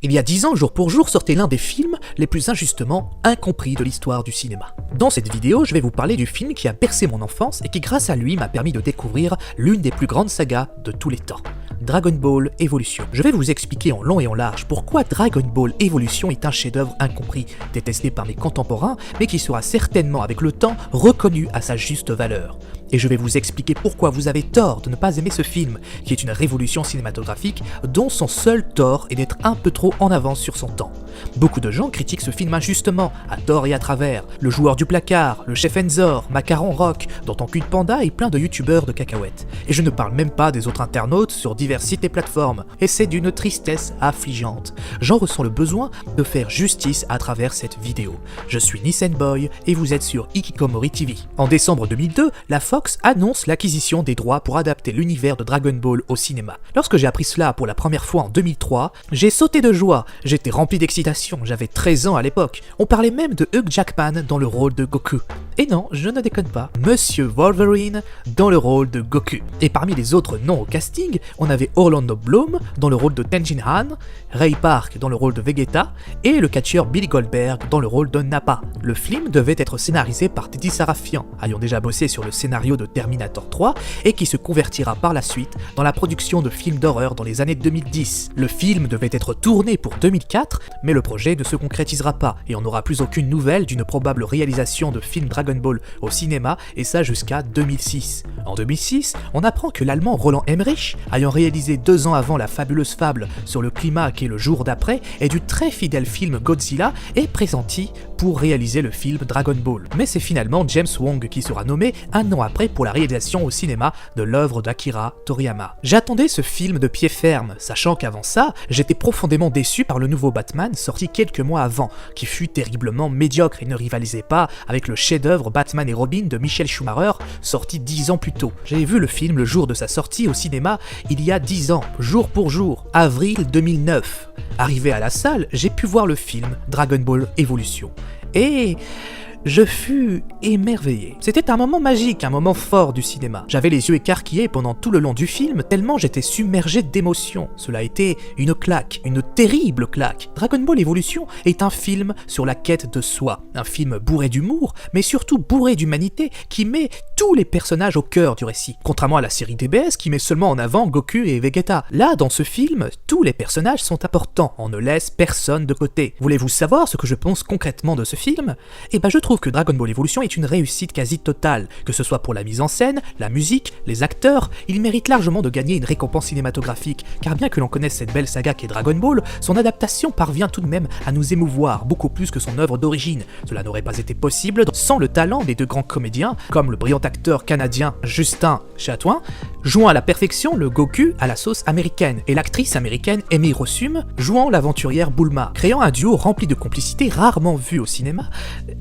Il y a 10 ans, jour pour jour, sortait l'un des films les plus injustement incompris de l'histoire du cinéma. Dans cette vidéo, je vais vous parler du film qui a bercé mon enfance et qui grâce à lui m'a permis de découvrir l'une des plus grandes sagas de tous les temps. Dragon Ball Evolution. Je vais vous expliquer en long et en large pourquoi Dragon Ball Evolution est un chef-d'œuvre incompris, détesté par mes contemporains, mais qui sera certainement avec le temps reconnu à sa juste valeur. Et je vais vous expliquer pourquoi vous avez tort de ne pas aimer ce film, qui est une révolution cinématographique dont son seul tort est d'être un peu trop en avance sur son temps. Beaucoup de gens critiquent ce film injustement, à tort et à travers. Le joueur du placard, le chef Enzor, Macaron Rock, dont en cul de panda et plein de youtubeurs de cacahuètes. Et je ne parle même pas des autres internautes sur divers sites et plateformes. Et c'est d'une tristesse affligeante. J'en ressens le besoin de faire justice à travers cette vidéo. Je suis Nissan Boy et vous êtes sur Ikikomori TV. En décembre 2002, la Fox annonce l'acquisition des droits pour adapter l'univers de Dragon Ball au cinéma. Lorsque j'ai appris cela pour la première fois en 2003, j'ai sauté de joie, j'étais rempli d'excitation, j'avais 13 ans à l'époque. On parlait même de Hugh Jackman dans le rôle de Goku. Et non, je ne déconne pas, Monsieur Wolverine dans le rôle de Goku. Et parmi les autres noms au casting, on avait Orlando Bloom dans le rôle de Tenjin Han, Ray Park dans le rôle de Vegeta, et le catcheur Billy Goldberg dans le rôle de Nappa. Le film devait être scénarisé par Teddy Sarafian, ayant déjà bossé sur le scénario de Terminator 3, et qui se convertira par la suite dans la production de films d'horreur dans les années 2010. Le film devait être tourné pour 2004, mais le projet ne se concrétisera pas, et on n'aura plus aucune nouvelle d'une probable réalisation de films Dragon Ball au cinéma, et ça jusqu'à 2006. En 2006, on apprend que l'allemand Roland Emmerich, ayant réalisé 2 ans avant la fabuleuse fable sur le climat qui est le jour d'après, et du très fidèle film Godzilla, est pressenti pour réaliser le film Dragon Ball. Mais c'est finalement James Wong qui sera nommé un an après pour la réalisation au cinéma de l'œuvre d'Akira Toriyama. J'attendais ce film de pied ferme, sachant qu'avant ça, j'étais profondément déçu par le nouveau Batman sorti quelques mois avant, qui fut terriblement médiocre et ne rivalisait pas avec le chef-d'œuvre Batman et Robin de Michael Schumacher, sorti 10 ans plus tôt. J'avais vu le film le jour de sa sortie au cinéma il y a 10 ans, jour pour jour, avril 2009. Arrivé à la salle, j'ai pu voir le film Dragon Ball Evolution. Et je fus émerveillé. C'était un moment magique, un moment fort du cinéma. J'avais les yeux écarquillés pendant tout le long du film, tellement j'étais submergé d'émotions. Cela a été une claque, une terrible claque. Dragon Ball Evolution est un film sur la quête de soi. Un film bourré d'humour, mais surtout bourré d'humanité, qui met tous les personnages au cœur du récit. Contrairement à la série DBS qui met seulement en avant Goku et Vegeta. Là, dans ce film, tous les personnages sont importants. On ne laisse personne de côté. Voulez-vous savoir ce que je pense concrètement de ce film ? Eh ben, je trouve que Dragon Ball Evolution est une réussite quasi totale, que ce soit pour la mise en scène, la musique, les acteurs, il mérite largement de gagner une récompense cinématographique, car bien que l'on connaisse cette belle saga qu'est Dragon Ball, son adaptation parvient tout de même à nous émouvoir, beaucoup plus que son œuvre d'origine. Cela n'aurait pas été possible sans le talent des 2 grands comédiens, comme le brillant acteur canadien Justin Chatouin, jouant à la perfection le Goku à la sauce américaine, et l'actrice américaine Amy Rossum jouant l'aventurière Bulma, créant un duo rempli de complicité rarement vu au cinéma,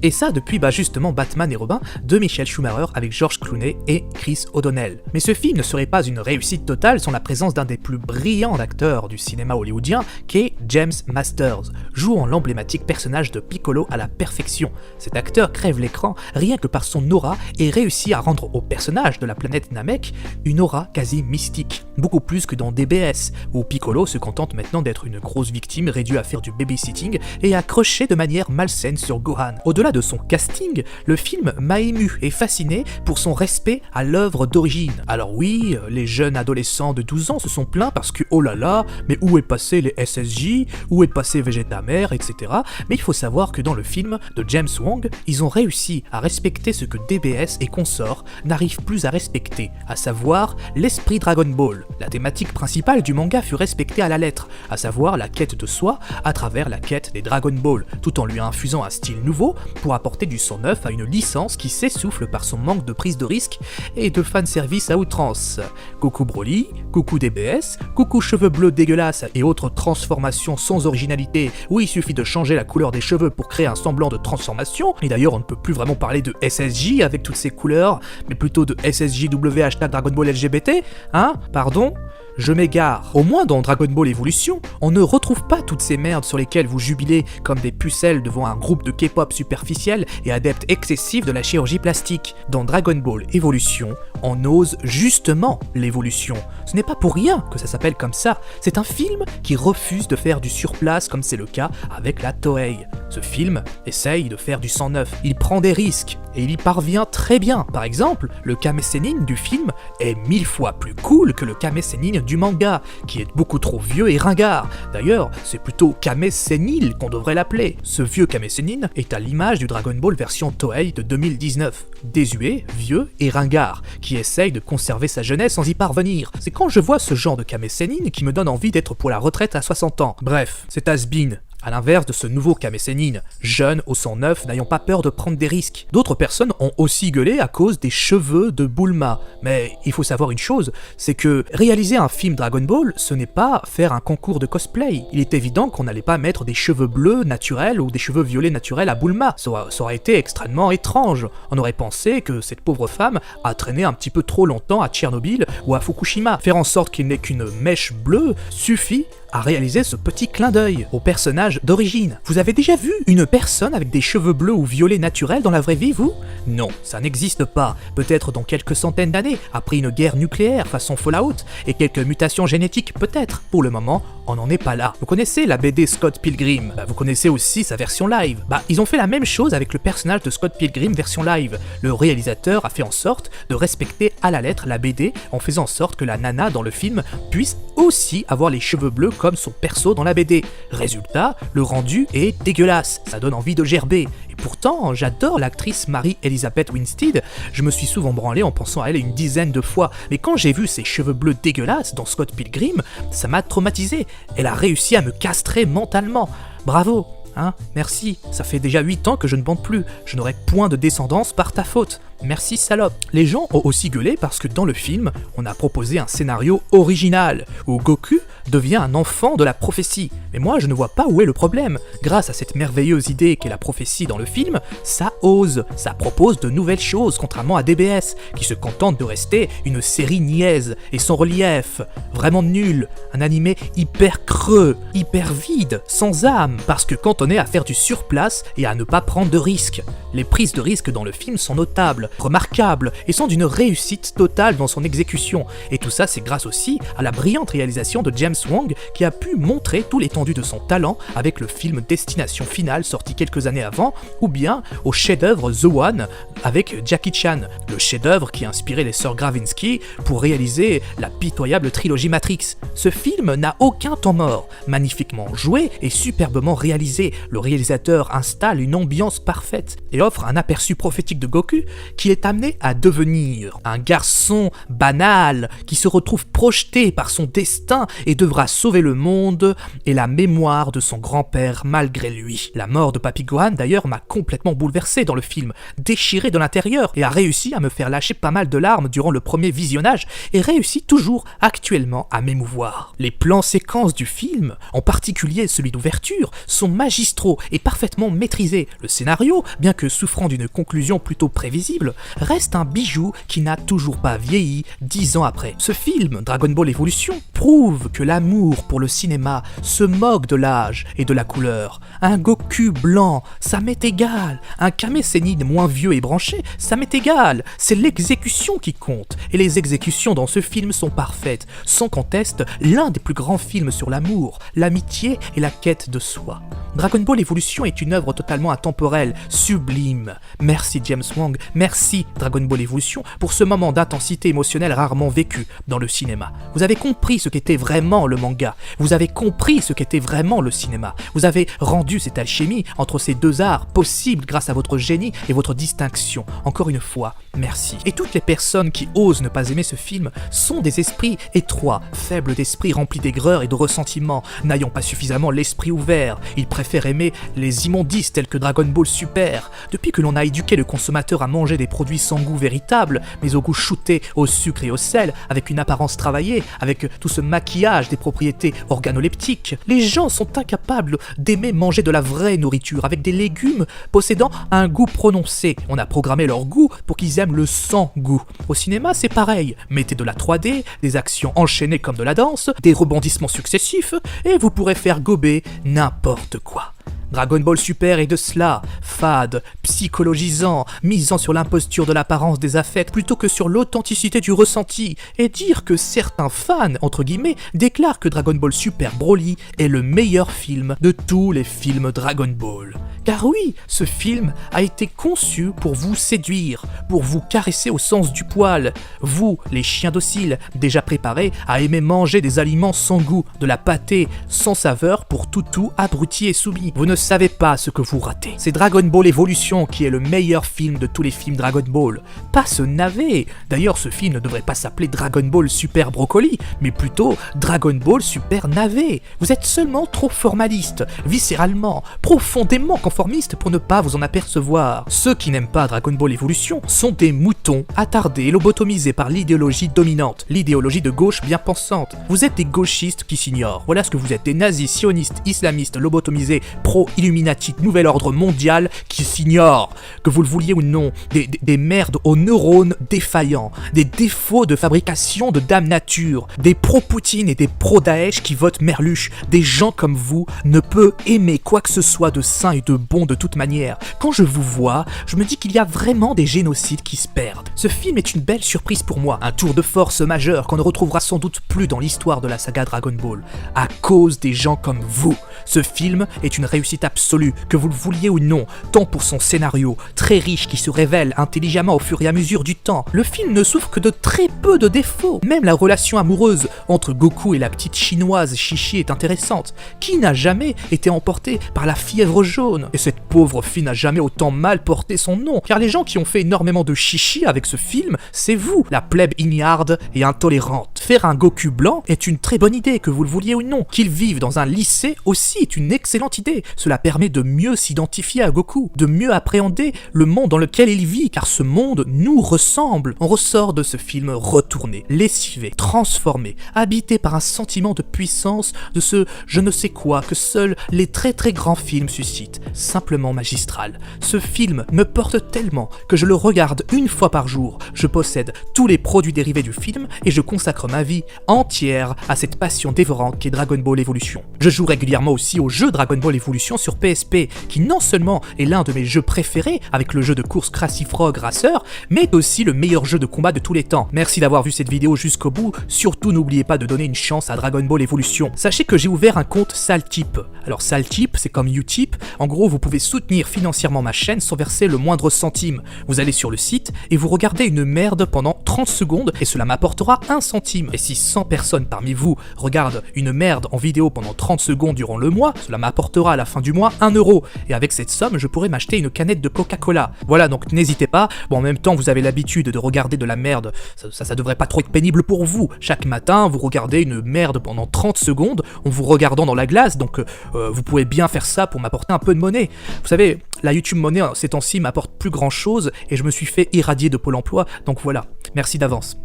et ça depuis justement Batman et Robin de Michael Schumacher avec George Clooney et Chris O'Donnell. Mais ce film ne serait pas une réussite totale sans la présence d'un des plus brillants acteurs du cinéma hollywoodien, qu'est James Masters, jouant l'emblématique personnage de Piccolo à la perfection. Cet acteur crève l'écran rien que par son aura et réussit à rendre au personnage de la planète Namek une aura quasi mystique, beaucoup plus que dans DBS, où Piccolo se contente maintenant d'être une grosse victime réduite à faire du babysitting et à crocher de manière malsaine sur Gohan. Au-delà de son casting, le film m'a ému et fasciné pour son respect à l'œuvre d'origine. Alors oui, les jeunes adolescents de 12 ans se sont plaints parce que oh là là, mais où est passé les SSJ, où est passé Vegeta Mère, etc. Mais il faut savoir que dans le film de James Wong, ils ont réussi à respecter ce que DBS et consorts n'arrivent plus à respecter, à savoir l'esprit Dragon Ball. La thématique principale du manga fut respectée à la lettre, à savoir la quête de soi à travers la quête des Dragon Ball, tout en lui infusant un style nouveau pour apporter du sang neuf à une licence qui s'essouffle par son manque de prise de risque et de fanservice à outrance. Coucou Broly, coucou DBS, coucou cheveux bleus dégueulasses et autres transformations sans originalité où il suffit de changer la couleur des cheveux pour créer un semblant de transformation, et d'ailleurs on ne peut plus vraiment parler de SSJ avec toutes ces couleurs, mais plutôt de SSJW #Dragon Ball LGBT, hein, pardon. je m'égare. Au moins dans Dragon Ball Evolution, on ne retrouve pas toutes ces merdes sur lesquelles vous jubilez comme des pucelles devant un groupe de K-pop superficiel et adeptes excessifs de la chirurgie plastique. Dans Dragon Ball Evolution, on ose justement l'évolution. Ce n'est pas pour rien que ça s'appelle comme ça. C'est un film qui refuse de faire du surplace comme c'est le cas avec la Toei. Ce film essaye de faire du sang neuf. Il prend des risques et il y parvient très bien. Par exemple, le Kame Sennin du film est 1000 fois plus cool que le Kame Sennin du manga, qui est beaucoup trop vieux et ringard. D'ailleurs, c'est plutôt Kame Senil qu'on devrait l'appeler. Ce vieux Kame Sennin est à l'image du Dragon Ball version Toei de 2019. Désuet, vieux et ringard, qui essaye de conserver sa jeunesse sans y parvenir. C'est quand je vois ce genre de Kame Sennin qui me donne envie d'être pour la retraite à 60 ans. Bref, c'est has-been. À l'inverse de ce nouveau Kame Sennin, jeune au sang neuf, n'ayant pas peur de prendre des risques. D'autres personnes ont aussi gueulé à cause des cheveux de Bulma. Mais il faut savoir une chose, c'est que réaliser un film Dragon Ball, ce n'est pas faire un concours de cosplay. Il est évident qu'on n'allait pas mettre des cheveux bleus naturels ou des cheveux violets naturels à Bulma. Ça aurait été extrêmement étrange. On aurait pensé que cette pauvre femme a traîné un petit peu trop longtemps à Tchernobyl ou à Fukushima. Faire en sorte qu'il n'ait qu'une mèche bleue suffit à réaliser ce petit clin d'œil au personnage d'origine. Vous avez déjà vu une personne avec des cheveux bleus ou violets naturels dans la vraie vie, vous? Non, ça n'existe pas. Peut-être dans quelques centaines d'années, après une guerre nucléaire façon Fallout, et quelques mutations génétiques, peut-être. Pour le moment, on n'en est pas là. Vous connaissez la BD Scott Pilgrim? Vous connaissez aussi sa version live. Ils ont fait la même chose avec le personnage de Scott Pilgrim version live. Le réalisateur a fait en sorte de respecter à la lettre la BD en faisant en sorte que la nana dans le film puisse aussi avoir les cheveux bleus comme son perso dans la BD. Résultat, le rendu est dégueulasse, ça donne envie de gerber. Et pourtant, j'adore l'actrice Mary-Elizabeth Winstead, je me suis souvent branlé en pensant à elle une dizaine de fois, mais quand j'ai vu ses cheveux bleus dégueulasses dans Scott Pilgrim, ça m'a traumatisé. Elle a réussi à me castrer mentalement. Bravo, hein, merci, ça fait déjà 8 ans que je ne bande plus, je n'aurai point de descendance par ta faute. Merci salope. Les gens ont aussi gueulé parce que dans le film, on a proposé un scénario original, où Goku devient un enfant de la prophétie. Mais moi, je ne vois pas où est le problème. Grâce à cette merveilleuse idée qu'est la prophétie dans le film, ça ose, ça propose de nouvelles choses, contrairement à DBS, qui se contente de rester une série niaise et sans relief, vraiment nul, un animé hyper creux, hyper vide, sans âme, parce que quand on est à faire du surplace et à ne pas prendre de risques, les prises de risques dans le film sont notables, remarquables et sont d'une réussite totale dans son exécution. Et tout ça, c'est grâce aussi à la brillante réalisation de James Wong qui a pu montrer tout l'étendue de son talent avec le film Destination Finale sorti quelques années avant, ou bien au chef-d'œuvre The One avec Jackie Chan, le chef-d'œuvre qui a inspiré les sœurs Gravinsky pour réaliser la pitoyable trilogie Matrix. Ce film n'a aucun temps mort, magnifiquement joué et superbement réalisé. Le réalisateur installe une ambiance parfaite et offre un aperçu prophétique de Goku qu'il est amené à devenir un garçon banal qui se retrouve projeté par son destin et devra sauver le monde et la mémoire de son grand-père malgré lui. La mort de Papy Gohan d'ailleurs m'a complètement bouleversé dans le film, déchiré de l'intérieur et a réussi à me faire lâcher pas mal de larmes durant le premier visionnage et réussit toujours actuellement à m'émouvoir. Les plans séquences du film, en particulier celui d'ouverture, sont magistraux et parfaitement maîtrisés. Le scénario, bien que souffrant d'une conclusion plutôt prévisible, reste un bijou qui n'a toujours pas vieilli 10 ans après. Ce film, Dragon Ball Evolution, prouve que l'amour pour le cinéma se moque de l'âge et de la couleur. Un Goku blanc, ça m'est égal. Un Kame Sennin moins vieux et branché, ça m'est égal. C'est l'exécution qui compte. Et les exécutions dans ce film sont parfaites. Sans conteste, l'un des plus grands films sur l'amour, l'amitié et la quête de soi. Dragon Ball Evolution est une œuvre totalement intemporelle, sublime. Merci James Wong, merci Dragon Ball Evolution pour ce moment d'intensité émotionnelle rarement vécu dans le cinéma. Vous avez compris ce qu'était vraiment le manga, vous avez compris ce qu'était vraiment le cinéma, vous avez rendu cette alchimie entre ces deux arts possible grâce à votre génie et votre distinction. Encore une fois, merci. Et toutes les personnes qui osent ne pas aimer ce film sont des esprits étroits, faibles d'esprit, remplis d'aigreur et de ressentiment, n'ayant pas suffisamment l'esprit ouvert. Ils préfère aimer les immondices tels que Dragon Ball Super. Depuis que l'on a éduqué le consommateur à manger des produits sans goût véritable, mais au goût shooté au sucre et au sel, avec une apparence travaillée, avec tout ce maquillage des propriétés organoleptiques, les gens sont incapables d'aimer manger de la vraie nourriture, avec des légumes possédant un goût prononcé. On a programmé leur goût pour qu'ils aiment le sans-goût. Au cinéma, c'est pareil. Mettez de la 3D, des actions enchaînées comme de la danse, des rebondissements successifs, et vous pourrez faire gober n'importe quoi. Dragon Ball Super est de cela, fade, psychologisant, misant sur l'imposture de l'apparence des affects plutôt que sur l'authenticité du ressenti, et dire que certains fans, entre guillemets, déclarent que Dragon Ball Super Broly est le meilleur film de tous les films Dragon Ball. Car oui, ce film a été conçu pour vous séduire, pour vous caresser au sens du poil, vous, les chiens dociles, déjà préparés à aimer manger des aliments sans goût, de la pâtée sans saveur pour toutou, abruti et soumis. Vous ne savez pas ce que vous ratez. C'est Dragon Ball Evolution qui est le meilleur film de tous les films Dragon Ball. Pas ce navet. D'ailleurs, ce film ne devrait pas s'appeler Dragon Ball Super Brocoli, mais plutôt Dragon Ball Super Navet. Vous êtes seulement trop formaliste, viscéralement, profondément conformiste pour ne pas vous en apercevoir. Ceux qui n'aiment pas Dragon Ball Evolution sont des moutons attardés et lobotomisés par l'idéologie dominante, l'idéologie de gauche bien pensante. Vous êtes des gauchistes qui s'ignorent. Voilà ce que vous êtes, des nazis, sionistes, islamistes, lobotomisés, pro-Illuminati, nouvel ordre mondial qui s'ignorent, que vous le vouliez ou non, des merdes aux neurones défaillants, des défauts de fabrication de Dame Nature, des pro-Poutine et des pro-Daesh qui votent Merluche. Des gens comme vous ne peuvent aimer quoi que ce soit de sain et de bon de toute manière. Quand je vous vois, je me dis qu'il y a vraiment des génocides qui se perdent. Ce film est une belle surprise pour moi, un tour de force majeur qu'on ne retrouvera sans doute plus dans l'histoire de la saga Dragon Ball, à cause des gens comme vous. Ce film est une réussite absolue, que vous le vouliez ou non, tant pour son scénario, très riche qui se révèle intelligemment au fur et à mesure du temps. Le film ne souffre que de très peu de défauts. Même la relation amoureuse entre Goku et la petite chinoise Chichi est intéressante. Qui n'a jamais été emporté par la fièvre jaune? Et cette pauvre fille n'a jamais autant mal porté son nom, car les gens qui ont fait énormément de chichi avec ce film, c'est vous, la plèbe ignarde et intolérante. Faire un Goku blanc est une très bonne idée, que vous le vouliez ou non. Qu'il vive dans un lycée aussi est une excellente idée. Cela permet de mieux s'identifier à Goku, de mieux appréhender le monde dans lequel il vit, car ce monde nous ressemble. On ressort de ce film retourné, lessivé, transformé, habité par un sentiment de puissance, de ce je ne sais quoi que seuls les très très grands films suscitent. Simplement magistral. Ce film me porte tellement que je le regarde une fois par jour. Je possède tous les produits dérivés du film et je consacre ma vie entière à cette passion dévorante qu'est Dragon Ball Evolution. Je joue régulièrement aussi au jeu Dragon Ball Evolution sur PSP, qui non seulement est l'un de mes jeux préférés avec le jeu de course Crazy Frog Racer, mais aussi le meilleur jeu de combat de tous les temps. Merci d'avoir vu cette vidéo jusqu'au bout, surtout n'oubliez pas de donner une chance à Dragon Ball Evolution. Sachez que j'ai ouvert un compte Saltip. Alors Saltip, c'est comme Utip, en gros vous pouvez soutenir financièrement ma chaîne sans verser le moindre centime. Vous allez sur le site et vous regardez une merde pendant 30 secondes et cela m'apportera 1 centime. Et si 100 personnes parmi vous regardent une merde en vidéo pendant 30 secondes durant le mois, cela m'apportera à la fin du mois 1 euro. Et avec cette somme, je pourrais m'acheter une canette de Coca-Cola. Voilà, donc n'hésitez pas. Bon, en même temps, vous avez l'habitude de regarder de la merde. Ça devrait pas trop être pénible pour vous. Chaque matin, vous regardez une merde pendant 30 secondes en vous regardant dans la glace. Donc, vous pouvez bien faire ça pour m'apporter un peu de monnaie. Vous savez, la YouTube monnaie, ces temps-ci, m'apporte plus grand-chose et je me suis fait irradier de Pôle emploi. Donc voilà, merci d'avance.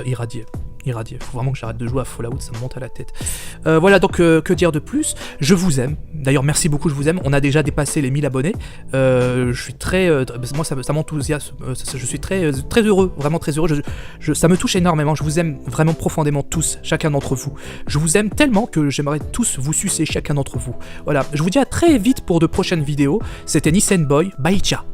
Irradier. Faut vraiment que j'arrête de jouer à Fallout, ça me monte à la tête. Voilà, donc que dire de plus? Je vous aime. D'ailleurs, merci beaucoup, je vous aime. On a déjà dépassé les 1000 abonnés. Je suis très... moi, ça m'enthousiasme. Je suis très heureux, vraiment très heureux. Ça me touche énormément. Je vous aime vraiment profondément tous, chacun d'entre vous. Je vous aime tellement que j'aimerais tous vous sucer, chacun d'entre vous. Voilà, je vous dis à très vite pour de prochaines vidéos. C'était Nissan Boy. Bye, ciao.